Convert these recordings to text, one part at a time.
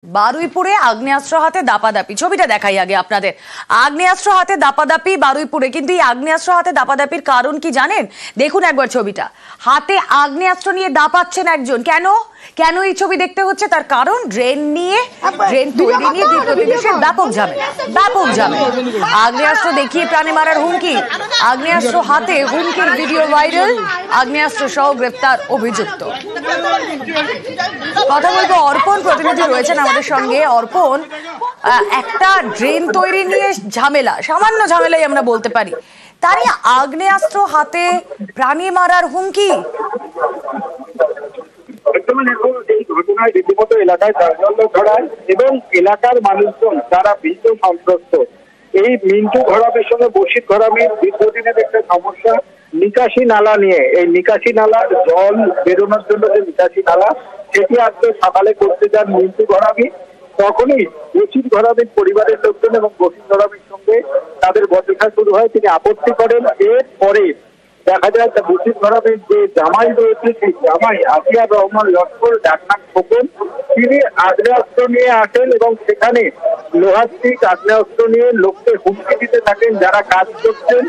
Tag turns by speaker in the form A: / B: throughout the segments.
A: বারুইপুরে আগ্নেয়াস্ত্র হাতে দাপাদাপি, ছবিটা দেখাই আগে আপনাদের। আগ্নেয়াস্ত্র হাতে দাপাদাপি বারুইপুরে, কিন্তু এই আগ্নেয়াস্ত্র হাতে দাপাদাপির কারণ কি জানেন? দেখুন একবার ছবিটা। হাতে আগ্নেয়াস্ত্র নিয়ে দাপাচ্ছেন একজন। কেন কেন এই ছবি দেখতে হচ্ছে? তার কারণ ড্রেন তৈরি নিয়ে দুই প্রতিবেশীর ব্যাপক ঝামেলা। আগ্নেয়াস্ত্র দেখিয়ে প্রাণে মারার হুমকি, আগ্নেয়াস্ত্র হাতে হুমকির ভিডিও ভাইরাল, আগ্নেয়াস্ত্র সহ গ্রেফতার অভিযুক্ত। কথা বলবো, অর্পণ প্রতিনিধি রয়েছেন আমাদের সঙ্গে। অর্পণ, একটা ড্রেন তৈরি নিয়ে ঝামেলা, সামান্য ঝামেলাই আমরা বলতে পারি, তারই আগ্নেয়াস্ত্র হাতে প্রাণী মারার হুমকি।
B: এই ঘটনায় রীতিমতো এলাকায় চাঞ্চল্য ছড়ায় এবং এলাকার মানুষজন যারা ভীত সন্ত্রস্ত। এই মিন্টু ঘরামের সঙ্গে বশির ঘরামের দীর্ঘদিনের একটা সমস্যা নিকাশি নালা নিয়ে। এই নিকাশি নালার জল বেরোনোর জন্য যে নিকাশি নালা, সেটি আজকে সকালে করতে যান মিন্টু ঘরামি। তখনই বশির ঘরামের পরিবারের লোকজন এবং বশির ঘরামের সঙ্গে তাদের বচসা শুরু হয়। তিনি আপত্তি করেন। এরপরে দেখা যায় বশির ঘরামের যে জামাই রয়েছে, সেই জামাই আসিয়ার রহমান লস্কর, ডাকনাম খোকন, তিনি আগ্নেয়াস্ত্র নিয়ে আসেন এবং সেখানে লোহাস্টিক আগ্নেয়াস্ত্র নিয়ে লোককে হুমকি দিতে থাকেন। যারা কাজ করছেন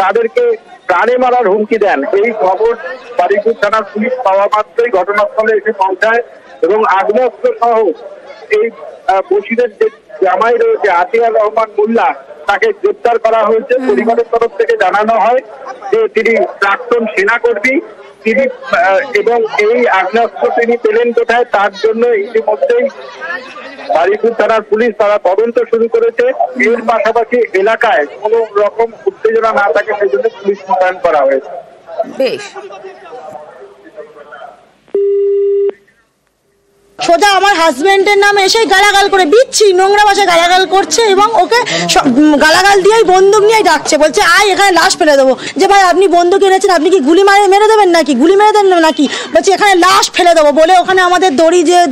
B: তাদেরকে প্রাণে মারার হুমকি দেন। এই খবর বারুইপুর থানার পুলিশ পাওয়া মাত্রই ঘটনাস্থলে এসে পৌঁছায় এবং আগ্নেয়াস্ত্র সহ এই বশিরের যে জামাই রয়েছে আসিয়ার রহমান মোল্লা, তাকে গ্রেপ্তার করা হয়েছে। পরিবারের তরফ থেকে জানানো হয় যে তিনি প্রাক্তন সেনাকর্মী, তিনি এবং এই আগ্নেয়াস্ত্র তিনি পেলেন কোথায়, তার জন্য ইতিমধ্যেই বারুইপুর থানার পুলিশ তারা তদন্ত শুরু করেছে। এর পাশাপাশি এলাকায় কোনো রকম উত্তেজনা না থাকে সেজন্য পুলিশ মোতায়েন করা হয়েছে।
A: বেশ,
C: সোজা আমার হাজবেন্ডের নামে এসে গালাগাল করে, বিচ্ছি নোংরা ভাষায় গালাগাল করছে এবং ওকে গালাগাল দিয়েই বন্দুক নিয়েই ডাকছে, বলছে আয় এখানে লাশ ফেলে দেবো। যে ভাই আপনি বন্দুক এনেছেন, আপনি কি গুলি মেরে দেবেন নাকি, গুলি মেরে দেন নাকি? বলছি এখানে লাশ ফেলে দেবো বলে ওখানে আমাদের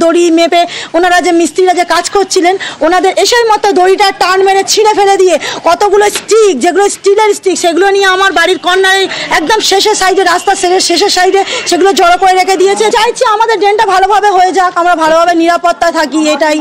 C: দড়ি মেপে ওনারা যে মিস্ত্রিরা যে কাজ করছিলেন, ওনাদের এসেই মতো দড়িটা টান মেরে ছিঁড়ে ফেলে দিয়ে কতগুলো স্টিক, যেগুলো স্টিলের স্টিক, সেগুলো নিয়ে আমার বাড়ির কর্নারে একদম শেষের সাইডে, রাস্তার শেষের সাইডে সেগুলো জড়ো করে রেখে দিয়েছে। চাইছি আমাদের ড্রেনটা ভালোভাবে হয়ে যাক, আমরা ভালোভাবে নিরাপত্তা থাকি, এটাই।